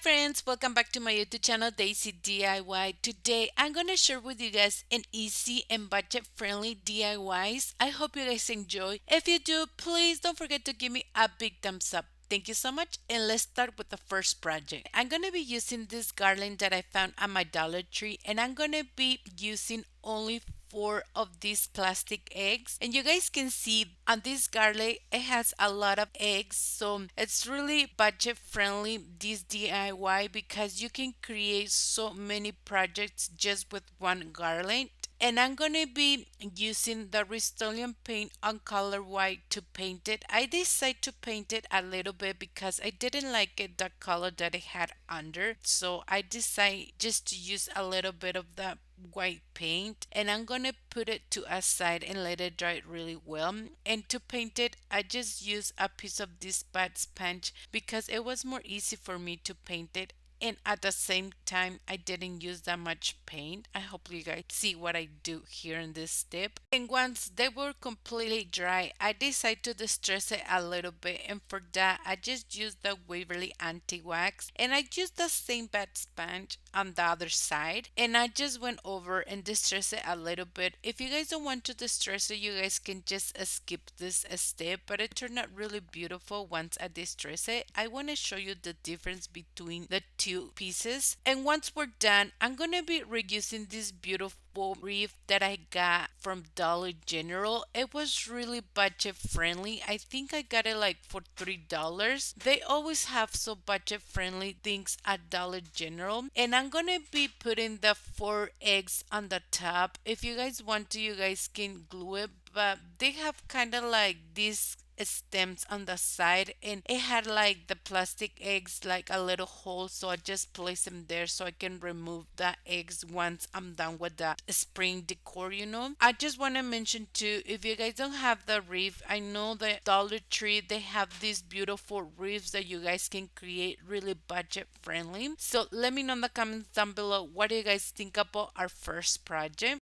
friends, welcome back to my YouTube channel Daisy DIY. Today I'm gonna share with you guys an easy and budget friendly DIYs. I hope you guys enjoy. If you do, please don't forget to give me a big thumbs up. Thank you so much, and let's start with the first project. I'm gonna be using this garland that I found at my Dollar Tree, and I'm gonna be using only four of these plastic eggs, and you guys can see on this garlic it has a lot of eggs, so it's really budget friendly, this DIY, because you can create so many projects just with one garland. And I'm gonna be using the Rust-Oleum paint on color white to paint it. I decided to paint it a little bit because I didn't like it the color that it had under, so I decided just to use a little bit of that white paint, and I'm gonna put it to a side and let it dry really well. And to paint it, I just used a piece of this bad sponge because it was more easy for me to paint it, and at the same time I didn't use that much paint. I hope you guys see what I do here in this step. And once they were completely dry, I decided to distress it a little bit, and for that I just used the Waverly anti-wax, and I used the same bad sponge on the other side, and I just went over and distress it a little bit. If you guys don't want to distress it, you guys can just skip this step, but it turned out really beautiful once I distress it. I want to show you the difference between the two pieces. And once we're done, I'm gonna be reusing this beautiful wreath that I got from Dollar General. It was really budget friendly. I think I got it like for $3. They always have so budget friendly things at Dollar General. And I'm gonna be putting the four eggs on the top. If you guys want to, you guys can glue it, but they have kind of like this stems on the side, and it had like the plastic eggs like a little hole, so I just place them there so I can remove the eggs once I'm done with the spring decor. I just want to mention too, if you guys don't have the wreath, I know the Dollar Tree, they have these beautiful wreaths that you guys can create really budget friendly. So let me know in the comments down below, what do you guys think about our first project?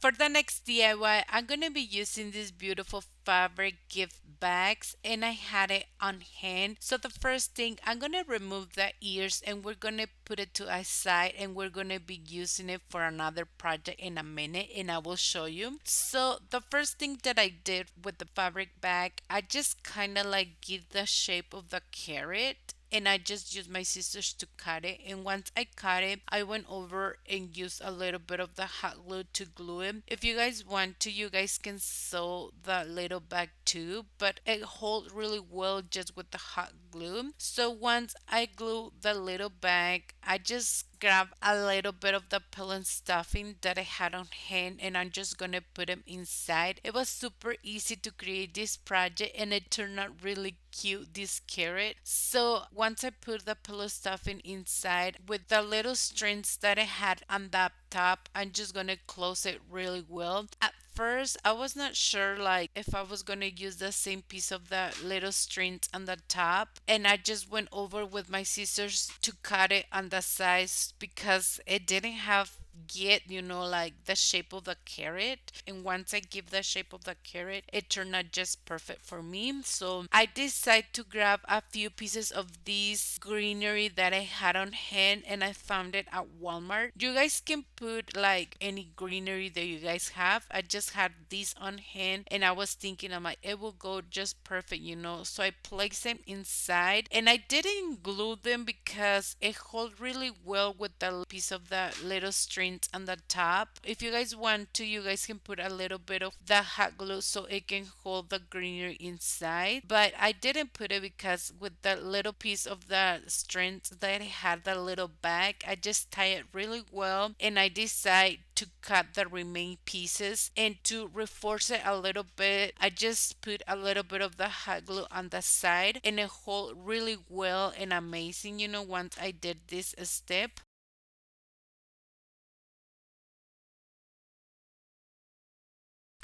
For the next DIY, I'm going to be using these beautiful fabric gift bags, and I had it on hand. So the first thing, I'm going to remove the ears, and we're going to put it to a side, and we're going to be using it for another project in a minute, and I will show you. So the first thing that I did with the fabric bag, I just kind of like give the shape of the carrot, and I just used my scissors to cut it. And once I cut it, I went over and used a little bit of the hot glue to glue it. If you guys want to, you guys can sew the little bag too, but it holds really well just with the hot glue. So once I glue the little bag, I just grab a little bit of the pillow stuffing that I had on hand, and I'm just gonna put them inside. It was super easy to create this project, and it turned out really cute, this carrot. So once I put the pillow stuffing inside with the little strings that I had on the top, I'm just gonna close it really well. At first I was not sure like if I was gonna use the same piece of the little strings on the top, and I just went over with my scissors to cut it on the sides because it didn't have yet, like the shape of the carrot. And once I give the shape of the carrot, it turned out just perfect for me. So I decided to grab a few pieces of this greenery that I had on hand, and I found it at Walmart. You guys can put like any greenery that you guys have. I just had this on hand, and I was thinking, I'm like, it will go just perfect. So I placed them inside, and I didn't glue them because it holds really well with the piece of the little strings on the top. If you guys want to, you guys can put a little bit of the hot glue so it can hold the greenery inside, but I didn't put it because with the little piece of the strings that had the little bag, I just tie it really well, and I decide to cut the remaining pieces. And to reinforce it a little bit, I just put a little bit of the hot glue on the side, and it hold really well and amazing, once I did this step.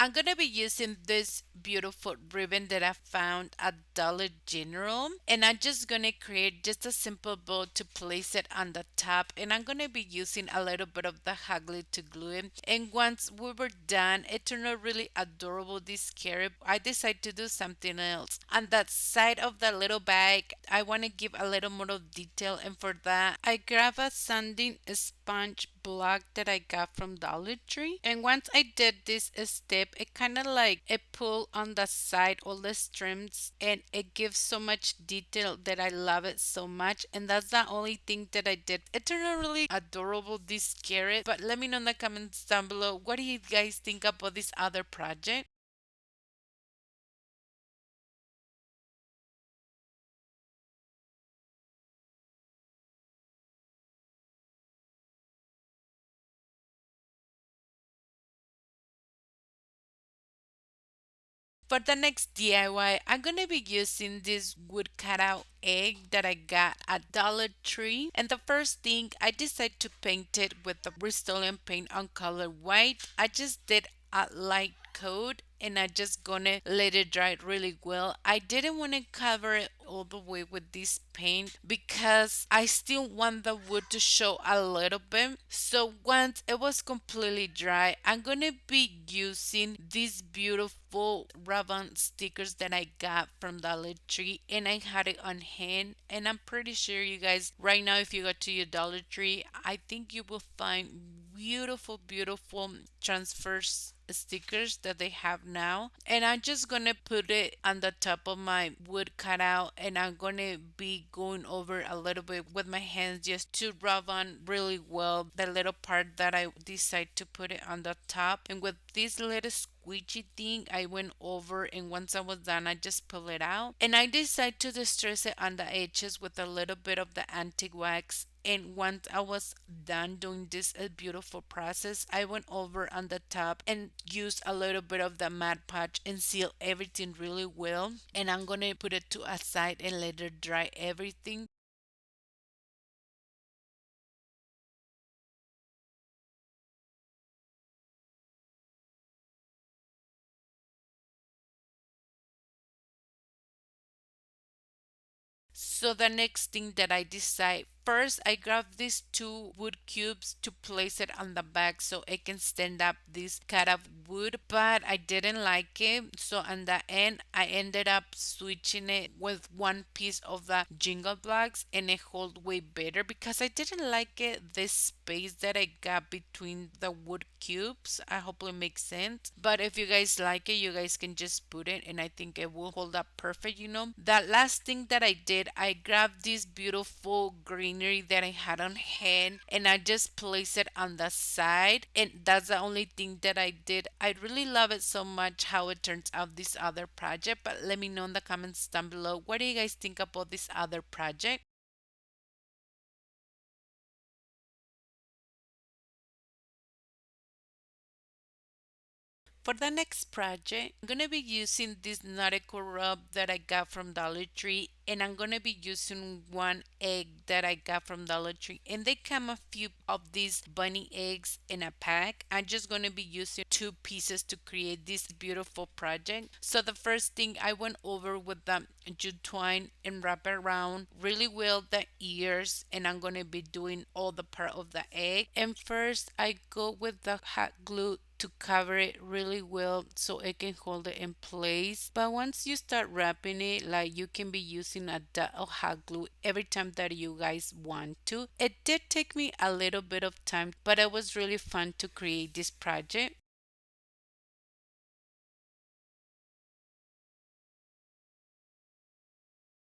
I'm gonna be using this beautiful ribbon that I found at Dollar General, and I'm just gonna create just a simple bow to place it on the top, and I'm gonna be using a little bit of the hot glue to glue it. And once we were done, it turned out really adorable, this carrot. I decided to do something else. On that side of the little bag, I want to give a little more of detail, and for that, I grab a sanding sponge block that I got from Dollar Tree. And once I did this step, it kind of like it pull on the side all the strips, and it gives so much detail that I love it so much. And that's the only thing that I did. It turned out really adorable, this carrot. But let me know in the comments down below, what do you guys think about this other project? For the next DIY, I'm gonna be using this wood cutout egg that I got at Dollar Tree. And the first thing, I decided to paint it with the Rust-Oleum paint on color white. I just did a light coat, and I just gonna let it dry really well. I didn't want to cover it all the way with this paint because I still want the wood to show a little bit. So once it was completely dry, I'm gonna be using these beautiful ribbon stickers that I got from Dollar Tree, and I had it on hand. And I'm pretty sure you guys right now, if you go to your Dollar Tree, I think you will find beautiful transfers stickers that they have now. And I'm just gonna put it on the top of my wood cutout, and I'm gonna be going over a little bit with my hands just to rub on really well the little part that I decide to put it on the top. And with this little squeegee thing, I went over, and once I was done, I just pull it out, and I decide to distress it on the edges with a little bit of the antique wax. And once I was done doing this beautiful process, I went over on the top and used a little bit of the matte patch and seal everything really well. And I'm gonna put it to a side and let it dry everything. So the next thing that I decide, first I grab these two wood cubes to place it on the back so it can stand up this cut of wood, but I didn't like it. So on the end, I ended up switching it with one piece of the jingle blocks, and it hold way better because I didn't like it, this space that I got between the wood cubes. I hope it makes sense. But if you guys like it, you guys can just put it, and I think it will hold up perfect, you know. The last thing that I did, I grabbed this beautiful greenery that I had on hand, and I just placed it on the side, and that's the only thing that I did. I really love it so much how it turns out, this other project. But let me know in the comments down below, what do you guys think about this other project? For the next project, I'm gonna be using this nautical rub that I got from Dollar Tree, and I'm gonna be using one egg that I got from Dollar Tree, and they come a few of these bunny eggs in a pack. I'm just gonna be using two pieces to create this beautiful project. So the first thing, I went over with the jute twine and wrap around really well the ears, and I'm gonna be doing all the part of the egg. And first I go with the hot glue to cover it really well so it can hold it in place. But once you start wrapping it, like, you can be using a dot of hot glue every time that you guys want to. It did take me a little bit of time, but it was really fun to create this project.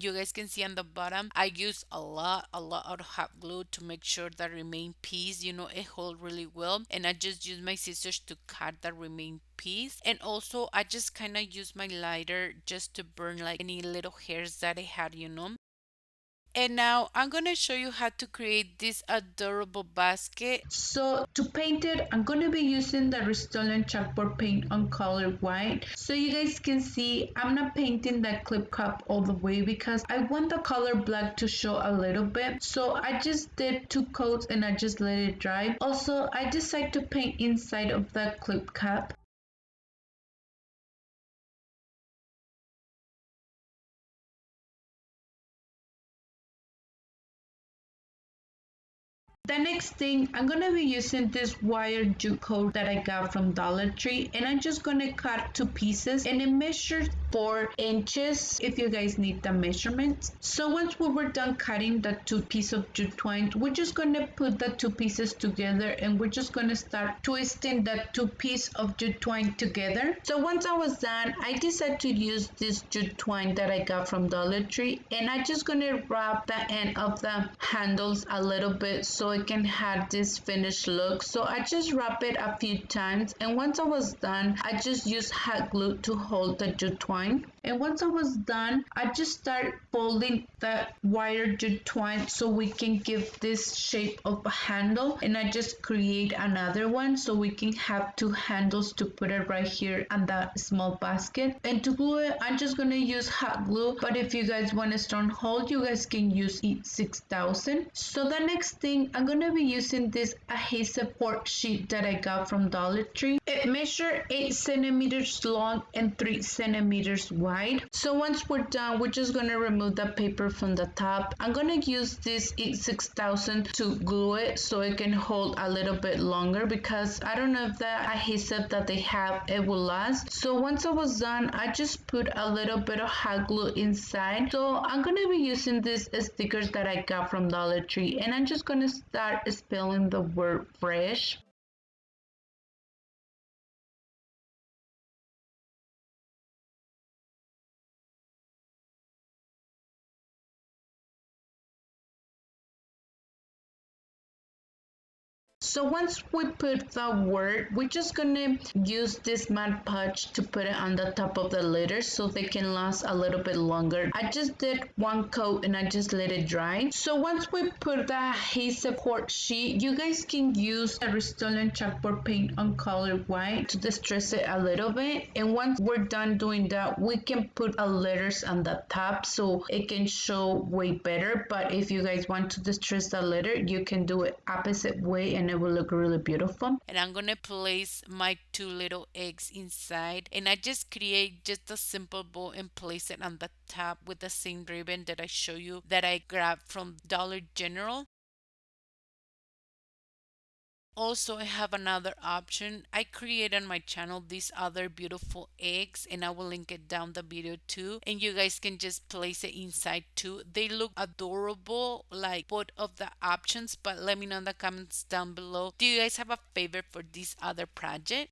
You guys can see on the bottom, I use a lot of hot glue to make sure the remain piece, it hold really well. And I just use my scissors to cut the remain piece. And also, I just kind of use my lighter just to burn like any little hairs that I had. And now I'm gonna show you how to create this adorable basket. So to paint it, I'm gonna be using the Rust-Oleum chalkboard paint on color white. So you guys can see I'm not painting that clip cup all the way because I want the color black to show a little bit. So I just did two coats and I just let it dry. Also, I decided to paint inside of the clip cap. The next thing, I'm gonna be using this wire jute cord that I got from Dollar Tree, and I'm just gonna cut two pieces, and it measures 4 inches if you guys need the measurements. So once we were done cutting the two pieces of jute twine, we're just gonna put the two pieces together, and we're just gonna start twisting the two pieces of jute twine together. So once I was done, I decided to use this jute twine that I got from Dollar Tree, and I'm just gonna wrap the end of the handles a little bit so it can have this finished look. So I just wrap it a few times, and once I was done, I just used hot glue to hold the jute twine. And once I was done, I just start folding the wire jute twine so we can give this shape of a handle, and I just create another one so we can have two handles to put it right here on the small basket. And to glue it, I'm just gonna use hot glue, but if you guys want a strong hold, you guys can use E6000. So the next thing, I'm gonna be using this adhesive board sheet that I got from Dollar Tree. It measures 8 centimeters long and 3 centimeters wide. So once we're done, we're just gonna remove the paper from the top. I'm gonna use this E6000 to glue it so it can hold a little bit longer, because I don't know if the adhesive that they have it will last. So once I was done, I just put a little bit of hot glue inside. So I'm gonna be using these stickers that I got from Dollar Tree, and I'm just gonna start spelling the word fresh. So once we put the word, we're just gonna use this Mod Podge to put it on the top of the letters so they can last a little bit longer. I just did one coat and I just let it dry. So once we put the adhesive board sheet, you guys can use a Restylane chalkboard paint on color white to distress it a little bit. And once we're done doing that, we can put a letters on the top so it can show way better. But if you guys want to distress the letter, you can do it opposite way and it will look really beautiful. And I'm gonna place my two little eggs inside, and I just create just a simple bow and place it on the top with the same ribbon that I show you that I grabbed from Dollar General. Also, I have another option. I create on my channel these other beautiful eggs, and I will link it down the video too. And you guys can just place it inside too. They look adorable, like both of the options. But let me know in the comments down below. Do you guys have a favorite for this other project?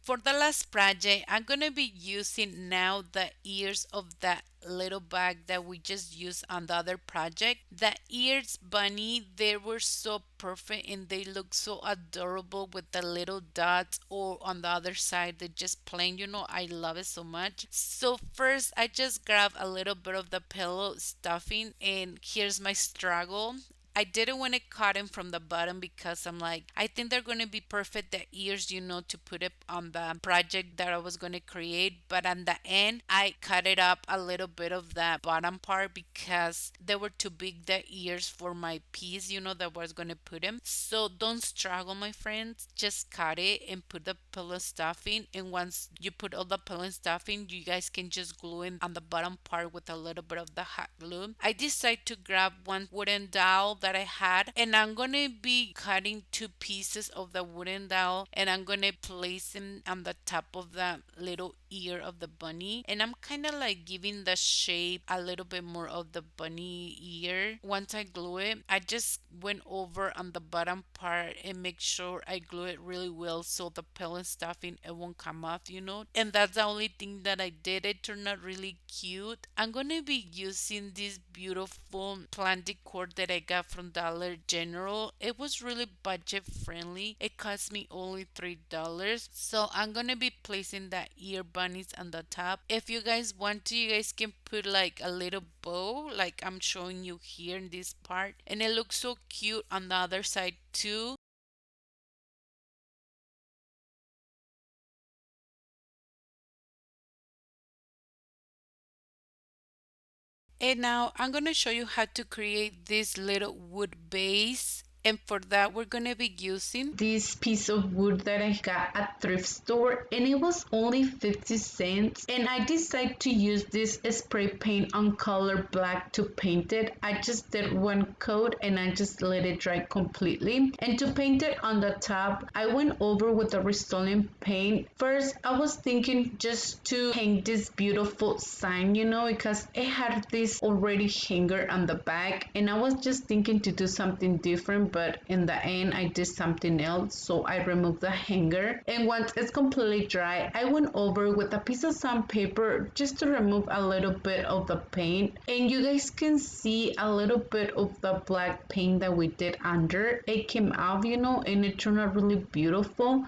For the last project, I'm gonna be using now the ears of that little bag that we just used on the other project. The ears bunny, they were so perfect and they look so adorable with the little dots, or on the other side they just plain, I love it so much. So first I just grab a little bit of the pillow stuffing, and here's my struggle. I didn't want to cut them from the bottom because I'm like, I think they're going to be perfect, the ears, to put it on the project that I was going to create. But on the end, I cut it up a little bit of the bottom part because they were too big, the ears, for my piece, that I was going to put them. So don't struggle, my friends. Just cut it and put the pillow stuffing. And once you put all the pillow stuffing, you guys can just glue it on the bottom part with a little bit of the hot glue. I decided to grab one wooden dowel that I had, and I'm gonna be cutting two pieces of the wooden dowel, and I'm gonna place them on the top of the little ear of the bunny, and I'm kind of like giving the shape a little bit more of the bunny ear. Once I glue it, I just went over on the bottom part and make sure I glue it really well so the pellet stuffing it won't come off. And that's the only thing that I did. It turned out really cute. I'm gonna be using this beautiful plant decor that I got from Dollar General. It was really budget friendly. It cost me only $3. So I'm gonna be placing the ear bunnies on the top. If you guys want to, you guys can put like a little bow like I'm showing you here in this part, and it looks so cute on the other side too. And now I'm going to show you how to create this little wood base. And for that, we're going to be using this piece of wood that I got at thrift store, and it was only 50 cents, and I decided to use this spray paint on color black to paint it. I just did one coat and I just let it dry completely, and to paint it on the top I went over with the Rust-Oleum paint. First I was thinking just to hang this beautiful sign, because it had this already hanger on the back, and I was just thinking to do something different, but in the end I did something else. So I removed the hanger, and once it's completely dry I went over with a piece of sandpaper just to remove a little bit of the paint, and you guys can see a little bit of the black paint that we did under. It came out, and it turned out really beautiful.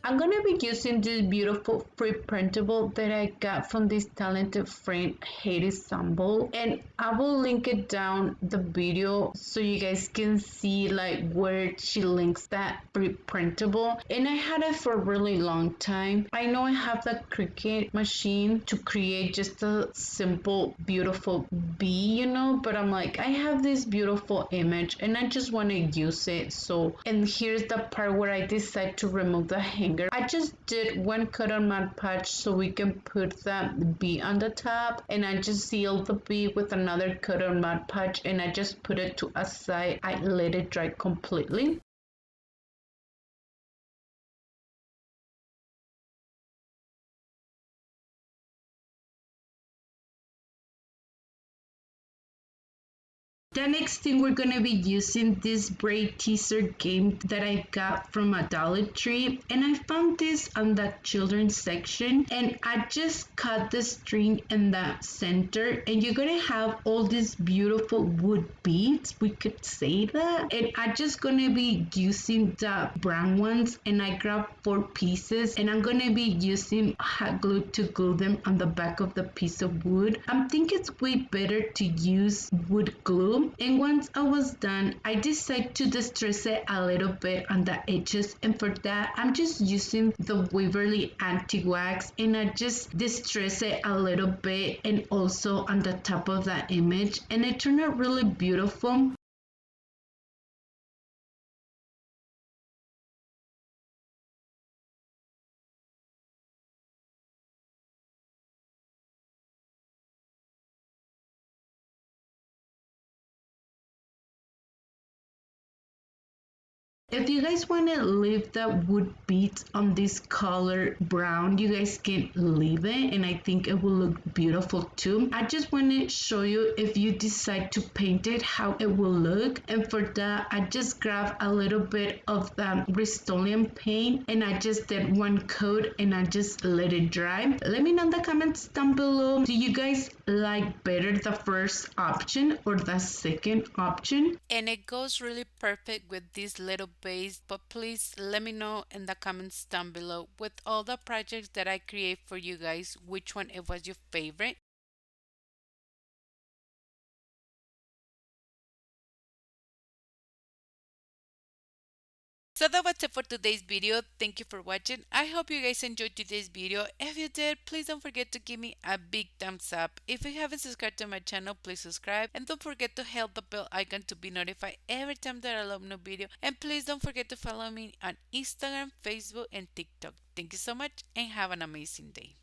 I'm gonna be using this beautiful free printable that I got from this talented friend Haiti Sample, and I will link it down the video so you guys can see like where she links that free printable. And I had it for a really long time. I know I have the Cricut machine to create just a simple beautiful bee, but I'm like, I have this beautiful image and I just want to use it. So, and here's the part where I decide to remove the hanger. I just did one cut on Mod Podge so we can put that bee on the top, and I just sealed the bee with another cut on Mod Podge, and I just put it to a side. I let it dry completely. The next thing we're gonna be using this braid teaser game that I got from a Dollar Tree, and I found this on the children's section, and I just cut the string in the center, and you're gonna have all these beautiful wood beads, we could say that, and I'm just gonna be using the brown ones, and I grabbed 4 pieces, and I'm gonna be using hot glue to glue them on the back of the piece of wood. I think it's way better to use wood glue. And once I was done, I decided to distress it a little bit on the edges, and for that I'm just using the Waverly anti-wax, and I just distress it a little bit and also on the top of that image, and it turned out really beautiful. If you guys want to leave the wood beads on this color brown, you guys can leave it, and I think it will look beautiful too. I just want to show you, if you decide to paint it, how it will look. And for that I just grabbed a little bit of the Rust-Oleum paint, and I just did one coat and I just let it dry. Let me know in the comments down below, do you guys like better the first option or the second option? and it goes really perfect with this little base, but please let me know in the comments down below with all the projects that I create for you guys, which one it was your favorite. So that was it for today's video. Thank you for watching. I hope you guys enjoyed today's video. If you did, please don't forget to give me a big thumbs up. If you haven't subscribed to my channel, please subscribe, and don't forget to hit the bell icon to be notified every time that I upload a new video. And please don't forget to follow me on Instagram, Facebook, and TikTok. Thank you so much and have an amazing day.